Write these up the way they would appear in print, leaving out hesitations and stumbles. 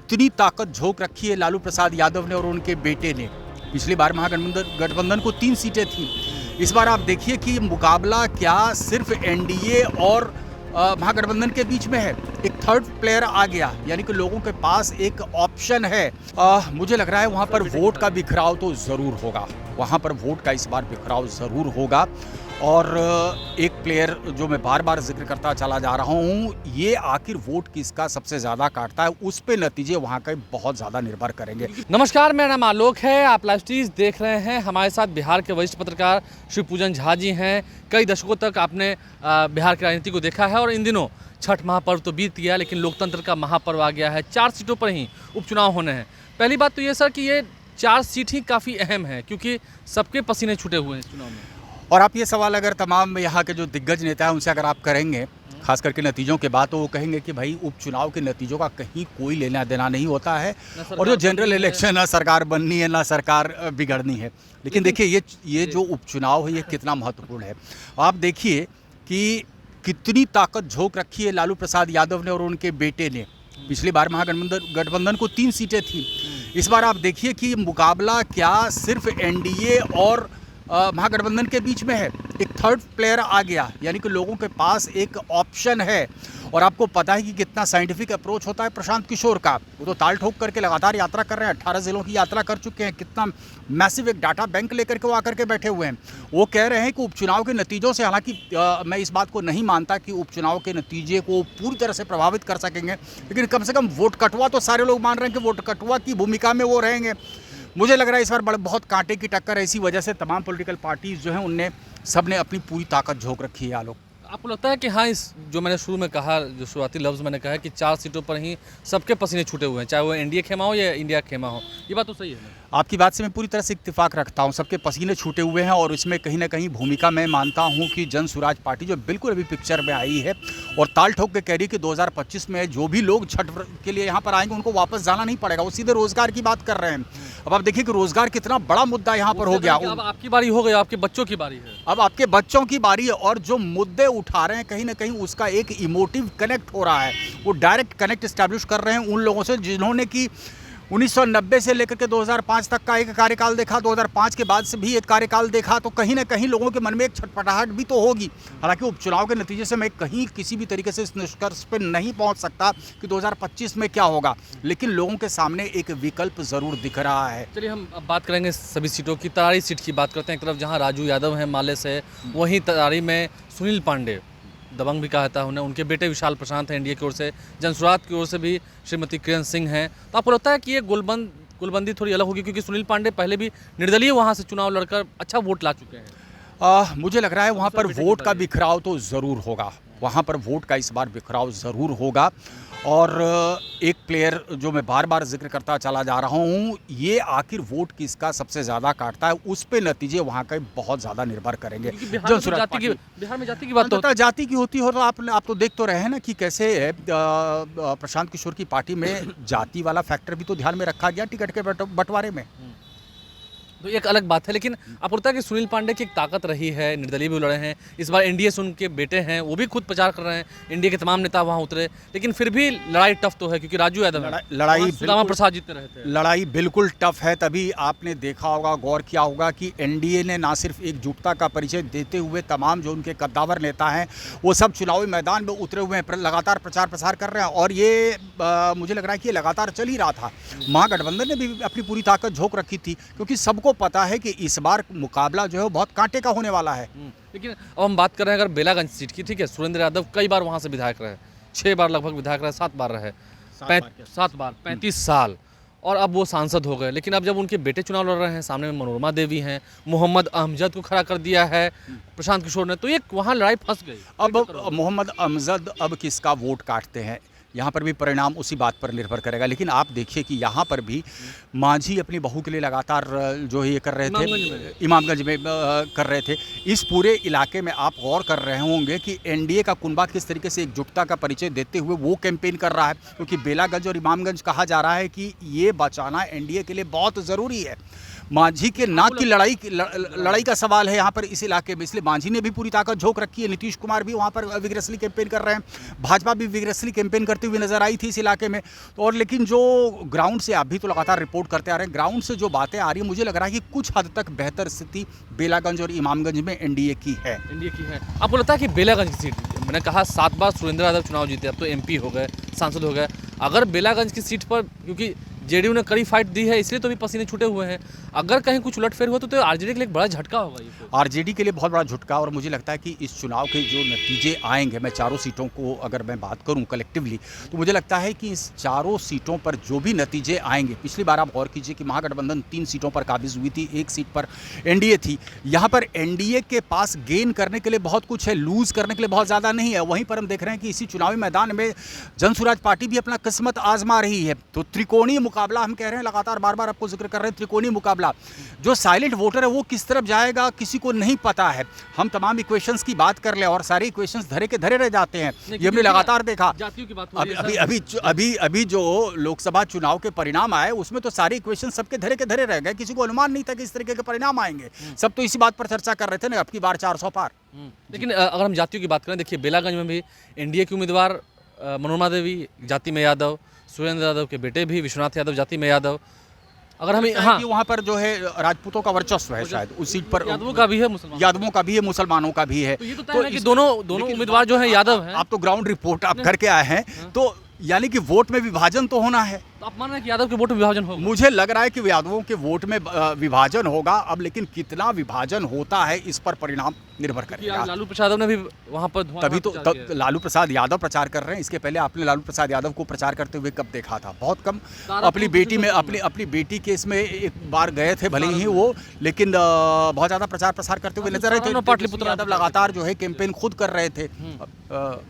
कितनी ताकत झोंक रखी है लालू प्रसाद यादव ने और उनके बेटे ने। पिछली बार महागठबंधन को 3 सीटें थीं। इस बार आप देखिए कि मुकाबला क्या सिर्फ एनडीए और महागठबंधन के बीच में है। एक थर्ड प्लेयर आ गया, यानी कि लोगों के पास एक ऑप्शन है। मुझे लग रहा है वहाँ पर वोट का बिखराव तो ज़रूर होगा, वहाँ पर वोट का इस बार बिखराव ज़रूर होगा। और एक प्लेयर जो मैं बार बार जिक्र करता चला जा रहा हूँ, ये आखिर वोट किसका सबसे ज़्यादा काटता है, उस पे नतीजे वहाँ के बहुत ज़्यादा निर्भर करेंगे। नमस्कार, मेरा नाम आलोक है। आप लाइव स्ट्रीम देख रहे हैं। हमारे साथ बिहार के वरिष्ठ पत्रकार श्री पूजन झा जी हैं। कई दशकों तक आपने बिहार की राजनीति को देखा है और इन दिनों छठ महापर्व तो बीत गया, लेकिन लोकतंत्र का महापर्व आ गया है। 4 सीटों पर ही उपचुनाव होने हैं। पहली बात तो ये सर कि ये 4 सीट ही काफ़ी अहम है, क्योंकि सबके पसीने छूटे हुए हैं इस चुनाव में। और आप ये सवाल अगर तमाम यहाँ के जो दिग्गज नेता हैं उनसे अगर आप करेंगे, खास करके नतीजों के बाद, तो वो कहेंगे कि भाई उपचुनाव के नतीजों का कहीं कोई लेना देना नहीं होता है। और जो जनरल इलेक्शन, ना सरकार बननी है ना सरकार बिगड़नी है। लेकिन देखिए ये जो उपचुनाव है ये कितना महत्वपूर्ण है। आप देखिए कि कितनी ताकत झोंक रखी है लालू प्रसाद यादव ने और उनके बेटे ने। पिछली बार महागठबंधन को 3 सीटें थीं। इस बार आप देखिए कि मुकाबला क्या सिर्फ एनडीए और महागठबंधन के बीच में है। एक थर्ड प्लेयर आ गया, यानी कि लोगों के पास एक ऑप्शन है। और आपको पता है कि कितना साइंटिफिक अप्रोच होता है प्रशांत किशोर का। वो तो ताल ठोक करके लगातार यात्रा कर रहे हैं, 18 जिलों की यात्रा कर चुके हैं। कितना मैसिव एक डाटा बैंक लेकर के वो आकर के बैठे हुए हैं। वो कह रहे हैं कि उपचुनाव के नतीजों से, हालांकि मैं इस बात को नहीं मानता कि उपचुनाव के नतीजे को पूरी तरह से प्रभावित कर सकेंगे, लेकिन कम से कम वोट कटुआ तो सारे लोग मान रहे हैं कि वोट कटुआ की भूमिका में वो रहेंगे। मुझे लग रहा है इस बार बहुत कांटे की टक्कर है। इसी वजह से तमाम पॉलिटिकल पार्टीज जो हैं उनने सबने अपनी पूरी ताकत झोंक रखी है। आलोक, आपको लगता है कि हाँ, इस जो मैंने शुरू में कहा, जो शुरुआती लफ्ज़ मैंने कहा कि 4 सीटों पर ही सबके पसीने छूटे हुए हैं, चाहे वो एनडीए खेमा हो या इंडिया खेमा हो, ये बात तो सही है? आपकी बात से मैं पूरी तरह से इत्तेफाक रखता हूं। सबके पसीने छूटे हुए हैं और इसमें कहीं ना कहीं भूमिका मैं मानता हूं कि जन स्वराज पार्टी जो बिल्कुल अभी पिक्चर में आई है और ताल ठोक के कह रही है कि 2025 में जो भी लोग छठ के लिए यहाँ पर आएंगे उनको वापस जाना नहीं पड़ेगा। वो सीधे रोजगार की बात कर रहे हैं। अब आप देखिए कि रोजगार कितना बड़ा मुद्दा यहाँ पर हो गया। अब आपकी बारी हो गई, आपके बच्चों की बारी है। अब आपके बच्चों की बारी है और जो मुद्दे उठा रहे हैं कहीं ना कहीं उसका एक इमोटिव कनेक्ट हो रहा है। वो डायरेक्ट कनेक्ट इस्टेब्लिश कर रहे हैं उन लोगों से जिन्होंने कि 1990 से लेकर के 2005 तक का एक कार्यकाल देखा, 2005 के बाद से भी एक कार्यकाल देखा। तो कहीं ना कहीं लोगों के मन में एक छटपटाहट भी तो होगी। हालांकि उपचुनाव के नतीजे से मैं कहीं किसी भी तरीके से इस निष्कर्ष पर नहीं पहुंच सकता कि 2025 में क्या होगा, लेकिन लोगों के सामने एक विकल्प ज़रूर दिख रहा है। चलिए हम अब बात करेंगे सभी सीटों की। तरारी सीट की बात करते हैं। एक तरफ जहाँ राजू यादव हैं माले से, वहीं तरारी में सुनील पांडे, दबंग भी कहा था उन्हें, उनके बेटे विशाल प्रशांत हैं एनडीए की ओर से, जनसुराज की ओर से भी श्रीमती किरण सिंह हैं। तो आपको लगता है कि ये गुलबंदी थोड़ी अलग होगी, क्योंकि सुनील पांडे पहले भी निर्दलीय वहाँ से चुनाव लड़कर अच्छा वोट ला चुके हैं? मुझे लग रहा है वहाँ पर वोट का बिखराव तो ज़रूर होगा, वहाँ पर वोट का इस बार बिखराव ज़रूर होगा। और एक प्लेयर जो मैं बार बार जिक्र करता चला जा रहा हूँ, ये आखिर वोट किसका सबसे ज़्यादा काटता है, उस पे नतीजे वहाँ के बहुत ज़्यादा निर्भर करेंगे। बिहार में जाति की बात तो जाति की होती हो, तो आप तो देख तो रहे हैं ना कि कैसे प्रशांत किशोर की पार्टी में जाति वाला फैक्टर भी तो ध्यान में रखा गया टिकट के बंटवारे में। तो एक अलग बात है, लेकिन आपको लगता है कि सुनील पांडे की एक ताकत रही है, निर्दलीय भी लड़े हैं, इस बार एनडीए से उनके बेटे हैं, वो भी खुद प्रचार कर रहे हैं, एनडीए के तमाम नेता वहां उतरे, लेकिन फिर भी लड़ाई टफ तो है, क्योंकि राजू यादव लड़ाई सुदामा प्रसाद जीतते रहते हैं। लड़ाई बिल्कुल टफ है। तभी आपने देखा होगा, गौर किया होगा कि एनडीए ने ना सिर्फ एकजुटता का परिचय देते हुए तमाम जो उनके कद्दावर नेता हैं वो सब चुनावी मैदान में उतरे हुए हैं, लगातार प्रचार प्रसार कर रहे हैं। और ये मुझे लग रहा है कि ये लगातार चल ही रहा था। महागठबंधन ने भी अपनी पूरी ताकत झोंक रखी थी, क्योंकि सबको पता है कि इस बार मुकाबला जो है बहुत कांटे का होने वाला है। लेकिन अब हम बात कर रहे हैं अगर बेलागंज सीट की, ठीक है, सुरेंद्र यादव कई बार वहां से विधायक रहे, 6 बार लगभग विधायक रहे, 7 बार रहे, 7 बार 35 साल, और अब वो सांसद हो गए। लेकिन अब जब उनके बेटे चुनाव लड़ रहे हैं, सामने में मनोरमा देवी हैं, मोहम्मद अहमजद को खड़ा कर दिया है प्रशांत किशोर ने, तो ये वहाँ लड़ाई फंस गई। अब मोहम्मद अहमजद अब किसका वोट काटते हैं, यहाँ पर भी परिणाम उसी बात पर निर्भर करेगा। लेकिन आप देखिए कि यहाँ पर भी मांझी अपनी बहू के लिए लगातार जो ये कर रहे थे, इमामगंज में कर रहे थे। इस पूरे इलाके में आप गौर कर रहे होंगे कि एनडीए का कुनबा किस तरीके से एकजुटता का परिचय देते हुए वो कैंपेन कर रहा है, क्योंकि बेलागंज और इमामगंज कहा जा रहा है कि ये बचाना एनडीए के लिए बहुत ज़रूरी है। मांझी के नाक की लड़ाई का सवाल है यहाँ पर इस इलाके में, इसलिए मांझी ने भी पूरी ताकत झोंक रखी है। नीतीश कुमार भी वहाँ पर विग्रेसली कैंपेन कर रहे हैं, भाजपा भी विग्रेसली कैंपेन करती हुई नजर आई थी इस इलाके में। और लेकिन जो ग्राउंड से आप भी तो लगातार रिपोर्ट करते आ रहे हैं, ग्राउंड से जो बातें आ रही है मुझे लग रहा है कि कुछ हद तक बेहतर स्थिति बेलागंज और इमामगंज में एनडीए की है। आपको लगता है कि बेलागंज की सीट, मैंने कहा 7 बार सुरेंद्र यादव चुनाव जीते, अब तो एमपी हो गए, सांसद हो गए, अगर बेलागंज की सीट पर, क्योंकि जेडीयू ने कड़ी फाइट दी है इसलिए तो भी पसीने छूटे हुए हैं, अगर कहीं कुछ उलटफेर हो तो आरजेडी के लिए एक बड़ा झटका होगा ये। आरजेडी के लिए बहुत बड़ा झटका, और मुझे लगता है कि इस चुनाव के जो नतीजे आएंगे, मैं चारों सीटों को अगर मैं बात करूं कलेक्टिवली, तो मुझे लगता है कि इस चारों सीटों पर जो भी नतीजे आएंगे, पिछली बार आप गौर कीजिए कि महागठबंधन 3 सीटों पर काबिज हुई थी, 1 सीट पर एनडीए थी। यहाँ पर एनडीए के पास गेन करने के लिए बहुत कुछ है, लूज करने के लिए बहुत ज़्यादा नहीं है। वहीं पर हम देख रहे हैं कि इसी चुनावी मैदान में जनसुराज पार्टी भी अपना किस्मत आजमा रही है। तो त्रिकोणीय मुकाबला हम कह रहे हैं, लगातार बार बार आपको जिक्र कर रहे हैं, त्रिकोणीय मुकाबला। जो साइलेंट वोटर है वो किस तरफ जाएगा किसी को नहीं पता है। हम तमाम इक्वेशंस की बात कर ले और सारे इक्वेशंस धरे के धरे रह जाते हैं, ये हमने लगातार देखा। जातियों की बात हो रही है अभी जो लोकसभा चुनाव के परिणाम आए उसमें तो सारे इक्वेशन सबके धरे के धरे रह गए, किसी को अनुमान नहीं था कि इस तरीके के परिणाम आएंगे। सब तो इसी बात पर चर्चा कर रहे थे ना, अब की बार 400 पार। लेकिन अगर हम जातियों की बात करें, देखिए बेलागंज में भी एनडीए की उम्मीदवार मनोरमा देवी जाति में यादव, सुरेंद्र यादव के बेटे भी विश्वनाथ यादव जाति में यादव, अगर हम वहाँ पर जो है राजपूतों का वर्चस्व है, शायद उस सीट पर यादवों का भी है, मुसलमानों का भी है। तो ये तो तय है कि दोनों उम्मीदवार जो है यादव हैं। आप तो ग्राउंड रिपोर्ट आप करके आए हैं, तो यानी कि वोट में विभाजन तो होना है। तो आप मान रहे हैं कि यादव के वोट में विभाजन होगा? मुझे लग रहा है कि यादवों के वोट में विभाजन होगा। अब लेकिन कितना विभाजन होता है इस पर परिणाम निर्भर करेगा। लालू प्रसाद यादव ने भी वहां पर तभी तो लालू प्रसाद यादव प्रचार कर रहे हैं। इसके पहले आपने लालू प्रसाद यादव को प्रचार करते हुए कब देखा था? बहुत कम। अपनी बेटी के इसमें एक बार गए थे भले ही वो, लेकिन बहुत ज्यादा प्रचार प्रसार करते हुए नजर आए थे। पाटलिपुत्र यादव लगातार जो है कैंपेन खुद कर रहे थे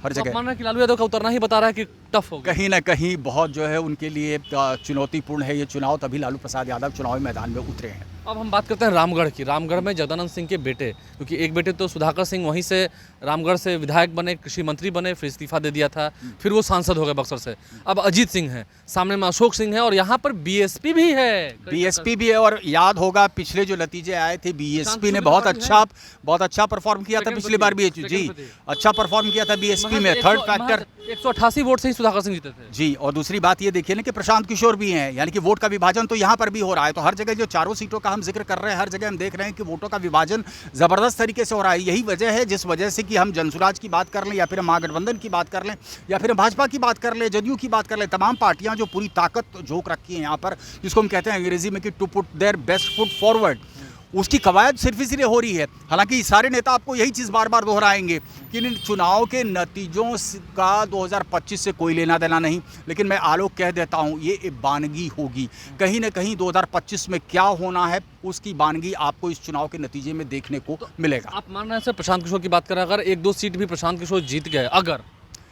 हर जगह। मान रहे हैं कि लालू यादव का उतरना ही बता रहा है कि टफ होगा, कहीं ना कहीं बहुत जो है उनके लिए चुनौतीपूर्ण है ये चुनाव, तभी लालू प्रसाद यादव चुनावी मैदान में उतरे हैं। अब हम बात करते हैं रामगढ़ की। रामगढ़ में जगदानंद सिंह के बेटे, क्योंकि एक बेटे तो सुधाकर सिंह वहीं से रामगढ़ से विधायक बने, कृषि मंत्री बने, फिर इस्तीफा दे दिया था, फिर वो सांसद हो गए बक्सर से। अब अजीत सिंह हैं, सामने में अशोक सिंह है, और यहाँ पर बीएसपी भी है। बीएसपी भी है, और याद होगा पिछले जो नतीजे आए थे, बीएसपी ने बहुत अच्छा परफॉर्म किया था पिछली बार भी। जी, अच्छा परफॉर्म किया था बीएसपी में। थर्ड फैक्टर 188 वोट से ही सुधाकर सिंह जीते थे। जी, और दूसरी बात ये देखिए ना कि प्रशांत किशोर भी हैं, यानी कि वोट का विभाजन तो यहाँ पर भी हो रहा है। तो हर जगह जो चारों सीटों का हम जिक्र कर रहे हैं, हर जगह हम देख रहे हैं कि वोटों का विभाजन जबरदस्त तरीके से हो रहा है। यही वजह है जिस वजह से कि हम जनसुराज की बात कर लें, या फिर हम महागठबंधन की बात कर लें, या फिर हम भाजपा की बात कर लें, जदयू की बात कर लें, तमाम पार्टियां जो पूरी ताकत झोंक रखी है यहाँ पर, जिसको हम कहते हैं अंग्रेजी में कि to put their best foot forward, उसकी कवायद सिर्फ इसलिए हो रही है। हालांकि सारे नेता आपको यही चीज़ बार बार दोहराएंगे कि इन चुनाव के नतीजों का 2025 से कोई लेना देना नहीं, लेकिन मैं आलोक कह देता हूं, ये एक बानगी होगी। कहीं ना कहीं 2025 में क्या होना है उसकी बानगी आपको इस चुनाव के नतीजे में देखने को मिलेगा। आप मान रहे हैं सर, प्रशांत किशोर की बात करें, अगर 1-2 सीट भी प्रशांत किशोर जीत गए अगर,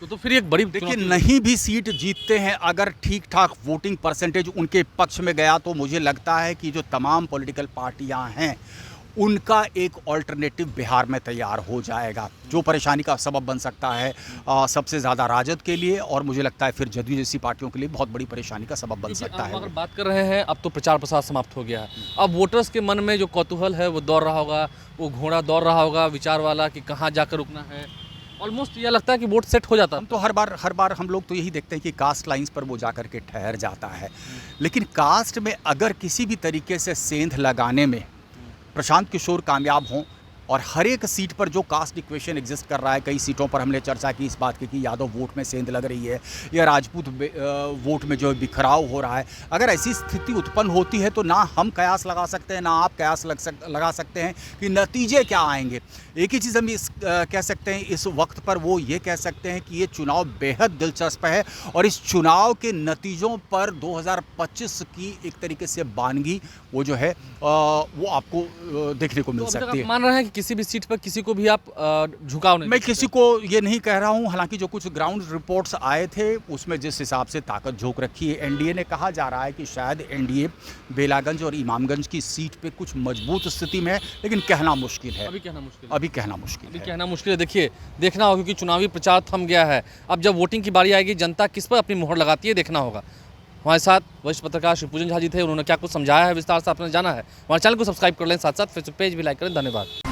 तो फिर एक बड़ी, देखिए नहीं भी सीट जीतते हैं, अगर ठीक ठाक वोटिंग परसेंटेज उनके पक्ष में गया, तो मुझे लगता है कि जो तमाम पॉलिटिकल पार्टियां हैं उनका एक ऑल्टरनेटिव बिहार में तैयार हो जाएगा, जो परेशानी का सबब बन सकता है सबसे ज़्यादा राजद के लिए, और मुझे लगता है फिर जदयू जैसी पार्टियों के लिए बहुत बड़ी परेशानी का सबब बन सकता है। अगर बात कर रहे हैं, अब तो प्रचार प्रसार समाप्त हो गया है, अब वोटर्स के मन में जो कौतूहल है वो दौड़ रहा होगा, वो घोड़ा दौड़ रहा होगा विचार वाला कि कहाँ जाकर रुकना है। ऑलमोस्ट यह लगता है कि वोट सेट हो जाता है। हम तो हर बार हम लोग तो यही देखते हैं कि कास्ट लाइंस पर वो जाकर के ठहर जाता है, लेकिन कास्ट में अगर किसी भी तरीके से सेंध लगाने में प्रशांत किशोर कामयाब हों, और हर एक सीट पर जो कास्ट इक्वेशन एग्जिस्ट कर रहा है, कई सीटों पर हमने चर्चा की इस बात की कि यादव वोट में सेंध लग रही है या राजपूत वोट में जो बिखराव हो रहा है, अगर ऐसी स्थिति उत्पन्न होती है तो ना हम कयास लगा सकते हैं, ना आप कयास लगा सकते हैं कि नतीजे क्या आएंगे। एक ही चीज़ हम कह सकते हैं इस वक्त पर, वो ये कह सकते हैं कि ये चुनाव बेहद दिलचस्प है, और इस चुनाव के नतीजों पर 2025 की एक तरीके से बानगी वो जो है वो आपको देखने को मिल सकती है। मान रहे हैं कि किसी भी सीट पर किसी को भी आप झुकाव नहीं? मैं किसी को ये नहीं कह रहा हूँ, हालांकि जो कुछ ग्राउंड रिपोर्ट्स आए थे उसमें जिस हिसाब से ताकत झोंक रखी है एनडीए ने, कहा जा रहा है कि शायद एनडीए बेलागंज और इमामगंज की सीट पे कुछ मजबूत स्थिति में है, लेकिन कहना मुश्किल है। अभी कहना मुश्किल है। देखिए, देखना होगा क्योंकि चुनावी प्रचार थम गया है। अब जब वोटिंग की बारी आएगी, जनता किस पर अपनी मोहर लगाती है देखना होगा। हमारे साथ वरिष्ठ पत्रकार शिवपूजन झा जी थे, उन्होंने क्या कुछ समझाया है विस्तार से आपने जाना है। हमारे चैनल को सब्सक्राइब कर लें, साथ साथ फेसबुक पेज भी लाइक करें। धन्यवाद।